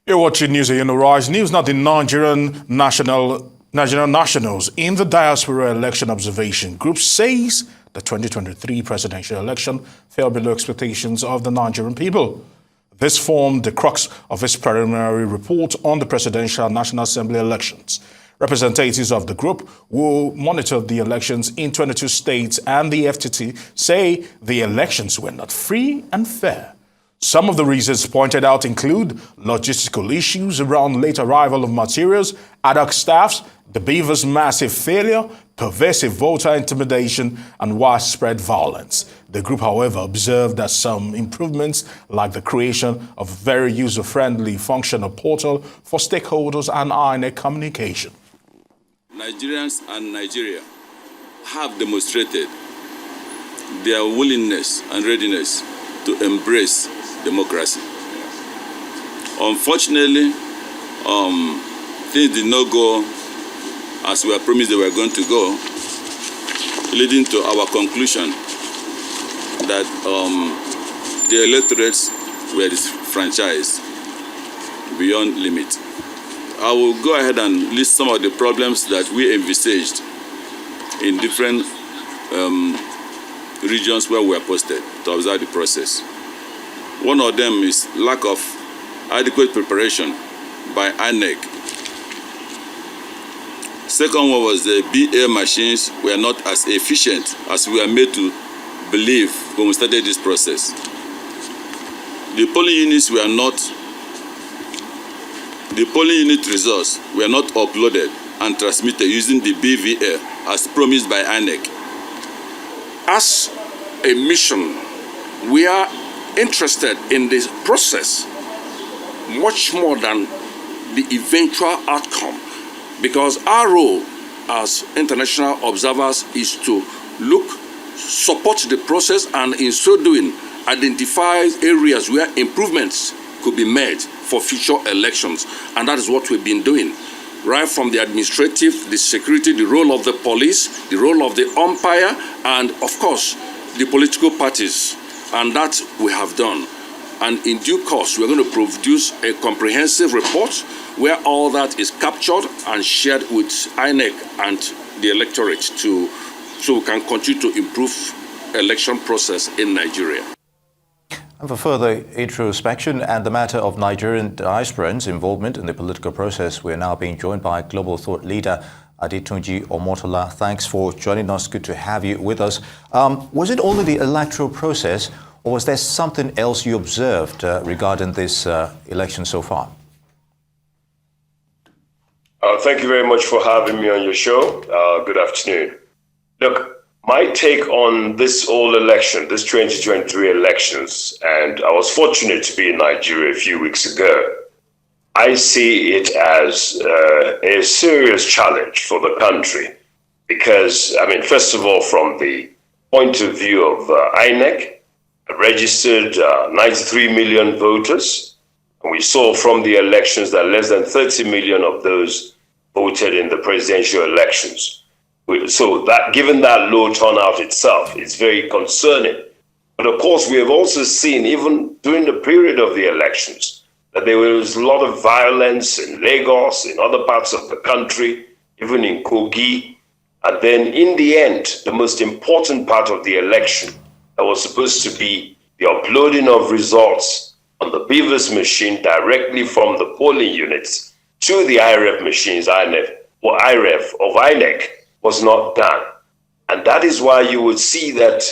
You're watching News at Rise. News now, the Nigerian nationals in the diaspora election observation group says the 2023 presidential election fell below expectations of the Nigerian people. This formed the crux of its preliminary report on the presidential National Assembly elections. Representatives of the group who monitored the elections in 22 states and the FTT say the elections were not free and fair. Some of the reasons pointed out include logistical issues around late arrival of materials, ad hoc staffs, the beavers' massive failure, pervasive voter intimidation, and widespread violence. The group, however, observed that some improvements, like the creation of a very user-friendly functional portal for stakeholders and INEC communication. Nigerians and Nigeria have demonstrated their willingness and readiness to embrace democracy. Unfortunately, things did not go as we were promised they were going to go, leading to our conclusion that the electorates were disfranchised beyond limit. I will go ahead and list some of the problems that we envisaged in different regions where we are posted to observe the process. One of them is lack of adequate preparation by INEC. Second one was the BA machines were not as efficient as we are made to believe when we started this process. The polling unit results were not uploaded and transmitted using the BVA as promised by INEC. As a mission, we are interested in this process much more than the eventual outcome, because our role as international observers is to support the process, and in so doing identify areas where improvements could be made for future elections. And that is what we've been doing, right from the administrative, the security, the role of the police, the role of the umpire, and of course the political parties. And that we have done. And in due course, we're going to produce a comprehensive report where all that is captured and shared with INEC and the electorate so we can continue to improve election process in Nigeria. And for further introspection and the matter of Nigerian diasporans' involvement in the political process, we are now being joined by global thought leader Adetunji Omotola. Thanks for joining us. Good to have you with us. Was it only the electoral process, or was there something else you observed regarding this election so far? Thank you very much for having me on your show. Good afternoon. Look, my take on this whole election, this 2023 elections, and I was fortunate to be in Nigeria a few weeks ago, I see it as a serious challenge for the country because, first of all, from the point of view of INEC, registered 93 million voters. And we saw from the elections that less than 30 million of those voted in the presidential elections. So that, given that low turnout itself, it's very concerning. But of course, we have also seen, even during the period of the elections, that there was a lot of violence in Lagos, in other parts of the country, even in Kogi. And then in the end, the most important part of the election that was supposed to be the uploading of results on the beavers machine directly from the polling units to the IREF machines, IREF of INEC, was not done. And that is why you would see that,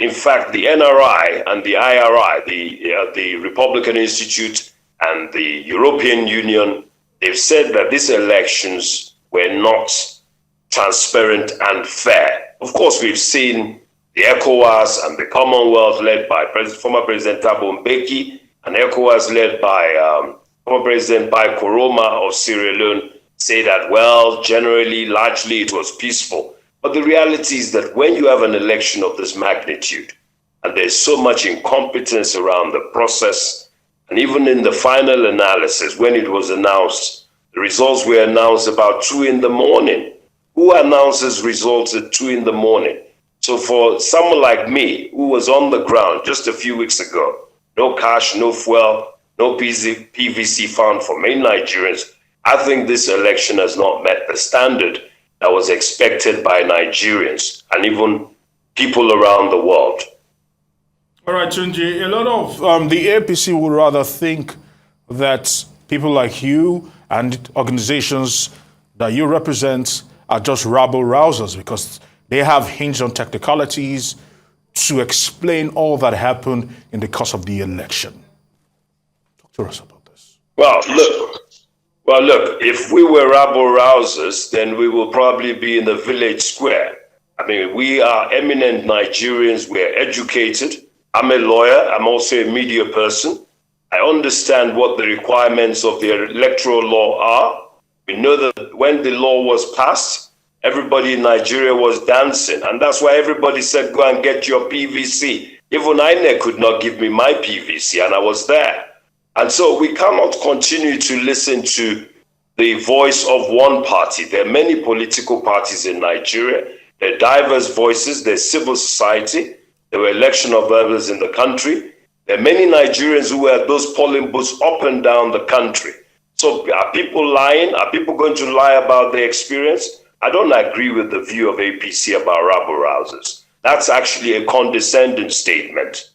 in fact, the NRI and the IRI, the Republican Institute and the European Union, they've said that these elections were not transparent and fair. Of course, we've seen the ECOWAS and the Commonwealth led by former President Thabo Mbeki, and ECOWAS led by former President Bai Koroma of Sierra Leone say that, well, generally, largely it was peaceful. But the reality is that when you have an election of this magnitude, and there's so much incompetence around the process, and even in the final analysis, when it was announced, the results were announced about 2 in the morning. Who announces results at 2 in the morning? So for someone like me, who was on the ground just a few weeks ago, no cash, no fuel, no PVC found for many Nigerians. I think this election has not met the standard that was expected by Nigerians and even people around the world. All right, Tunji, a lot of the APC would rather think that people like you and organizations that you represent are just rabble rousers because they have hinged on technicalities to explain all that happened in the course of the election. Talk to us about this. Well, look, if we were rabble rousers, then we will probably be in the village square. I mean, we are eminent Nigerians, we're educated. I'm a lawyer, I'm also a media person. I understand what the requirements of the electoral law are. We know that when the law was passed, everybody in Nigeria was dancing. And that's why everybody said, go and get your PVC. Even INEC could not give me my PVC, and I was there. And so we cannot continue to listen to the voice of one party. There are many political parties in Nigeria. There are diverse voices. There's civil society. There were election observers in the country. There are many Nigerians who were at those polling booths up and down the country. So are people lying? Are people going to lie about their experience? I don't agree with the view of APC about rabble rousers. That's actually a condescending statement.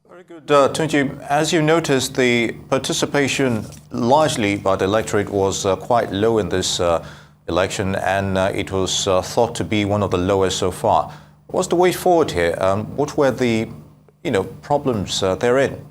Very good. Tunji, as you noticed, the participation largely by the electorate was quite low in this election, and it was thought to be one of the lowest so far. What's the way forward here? What were the problems therein?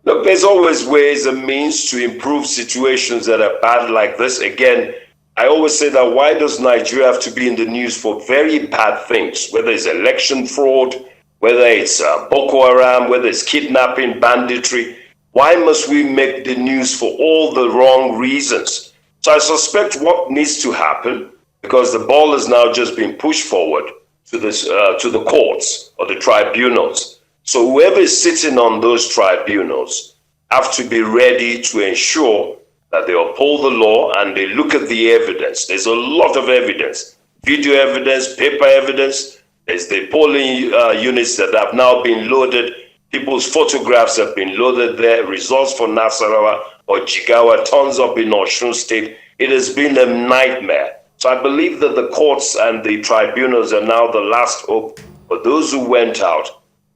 Look, there's always ways and means to improve situations that are bad like this. Again, I always say that why does Nigeria have to be in the news for very bad things, whether it's election fraud, whether it's Boko Haram, whether it's kidnapping, banditry? Why must we make the news for all the wrong reasons? So I suspect what needs to happen, because the ball is now just being pushed forward to the courts or the tribunals. So whoever is sitting on those tribunals have to be ready to ensure that they uphold the law and they look at the evidence. There's a lot of evidence, video evidence, paper evidence. There's the polling units that have now been loaded. People's photographs have been loaded there. Results for Nasarawa or Jigawa turns up in Osun State. It has been a nightmare. So I believe that the courts and the tribunals are now the last hope for those who went out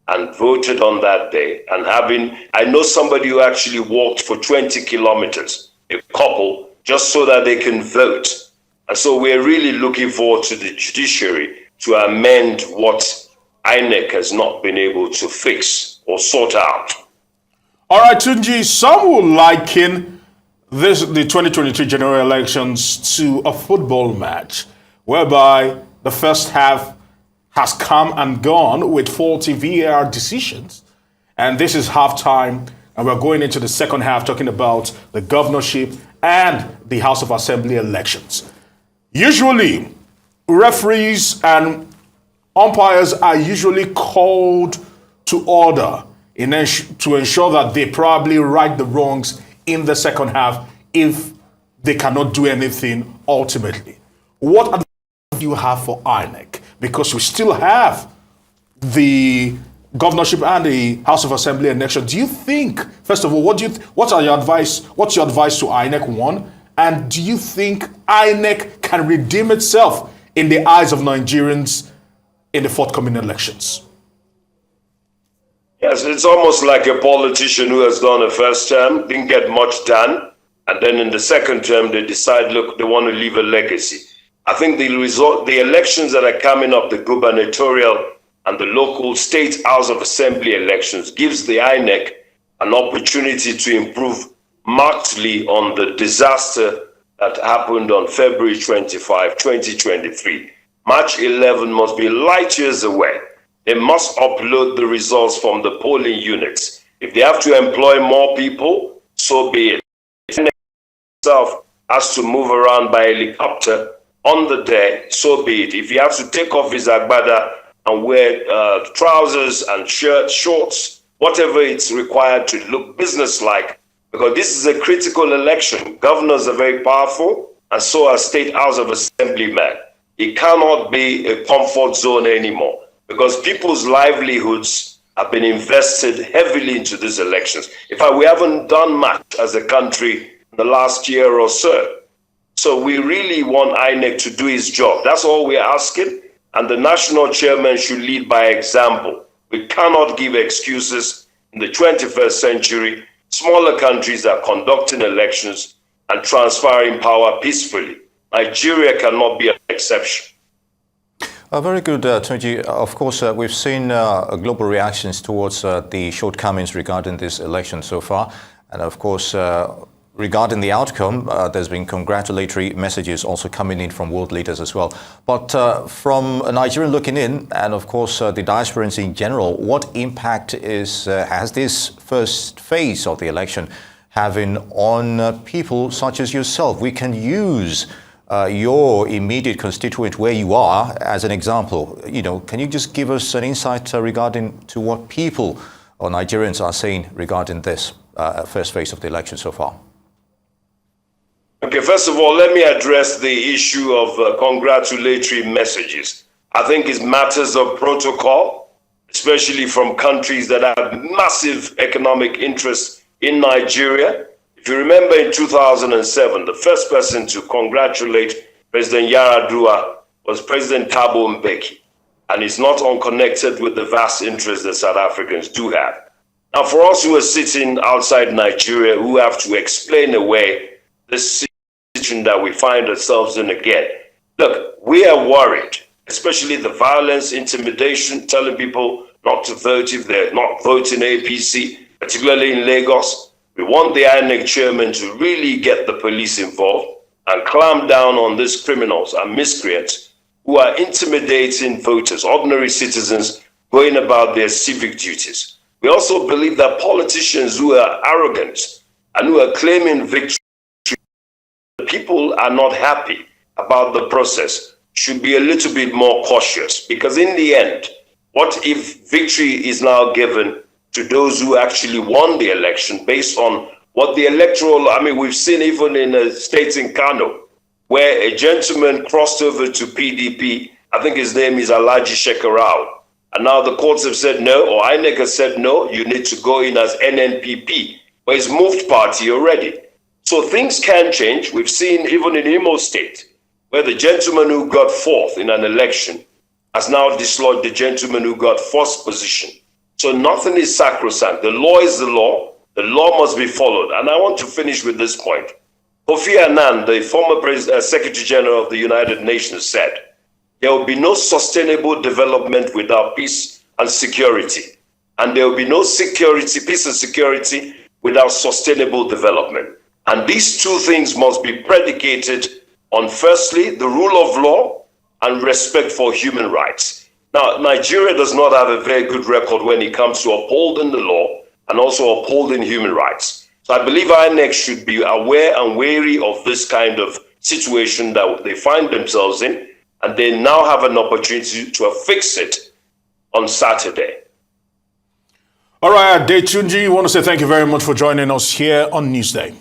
and voted on that day. And I know somebody who actually walked for 20 kilometers, a couple, just so that they can vote. And so we're really looking forward to the judiciary to amend what INEC has not been able to fix or sort out. All right, Tunji, some will liken the 2023 general elections to a football match, whereby the first half has come and gone with faulty VAR decisions. And this is halftime, and we're going into the second half talking about the governorship and the House of Assembly elections. Usually, referees and umpires are usually called to order to ensure that they probably right the wrongs in the second half if they cannot do anything ultimately. What advice do you have for INEC? Because we still have the governorship and the House of Assembly election. Do you think, first of all, what's your advice to INEC, one? And do you think INEC can redeem itself in the eyes of Nigerians in the forthcoming elections? Yes, it's almost like a politician who has done a first term, didn't get much done, and then in the second term they decide, look, they want to leave a legacy. I think the elections that are coming up, the gubernatorial and the local state House of Assembly elections, gives the INEC an opportunity to improve markedly on the disaster that happened on February 25, 2023. March 11 must be light years away. They must upload the results from the polling units. If they have to employ more people, so be it. The INEC itself has to move around by helicopter on the day, so be it. If he has to take off his agbada and wear trousers and shorts, whatever it's required to look businesslike, because this is a critical election. Governors are very powerful, and so are State House of Assemblymen. It cannot be a comfort zone anymore, because people's livelihoods have been invested heavily into these elections. In fact, we haven't done much as a country in the last year or so. So we really want INEC to do its job. That's all we're asking. And the national chairman should lead by example. We cannot give excuses in the 21st century. Smaller countries are conducting elections and transferring power peacefully. Nigeria cannot be an exception. Very good, Tunji. Of course, we've seen global reactions towards the shortcomings regarding this election so far. And of course, regarding the outcome, there's been congratulatory messages also coming in from world leaders as well. But from a Nigerian looking in, and of course the diasporans in general, what impact has this first phase of the election having on people such as yourself? We can use your immediate constituent where you are as an example. Can you just give us an insight regarding to what people or Nigerians are saying regarding this first phase of the election so far? Okay, first of all, let me address the issue of congratulatory messages. I think it's matters of protocol, especially from countries that have massive economic interests in Nigeria. If you remember in 2007, the first person to congratulate President Yar'Adua was President Thabo Mbeki, and it's not unconnected with the vast interests that South Africans do have. Now, for us who are sitting outside Nigeria, who have to explain away this situation that we find ourselves in again, look, we are worried, especially the violence, intimidation, telling people not to vote if they're not voting APC, particularly in Lagos. We want the INEC chairman to really get the police involved and clamp down on these criminals and miscreants who are intimidating voters, ordinary citizens going about their civic duties. We also believe that politicians who are arrogant and who are claiming victory, people are not happy about the process, should be a little bit more cautious, because in the end, what if victory is now given to those who actually won the election based on what the electoral, we've seen even in a state in Kano, where a gentleman crossed over to PDP, I think his name is Alhaji Shekarau, and now the courts have said no, or INEC has said no, you need to go in as NNPP, but he's moved party already. So things can change. We've seen even in Imo State, where the gentleman who got fourth in an election has now dislodged the gentleman who got first position. So nothing is sacrosanct. The law is the law. The law must be followed. And I want to finish with this point. Kofi Annan, the former Secretary General of the United Nations, said, there will be no sustainable development without peace and security. And there will be no peace and security without sustainable development. And these two things must be predicated on, firstly, the rule of law and respect for human rights. Now, Nigeria does not have a very good record when it comes to upholding the law and also upholding human rights. So I believe INEC should be aware and wary of this kind of situation that they find themselves in, and they now have an opportunity to fix it on Saturday. All right, Adetunji, I want to say thank you very much for joining us here on Newsday.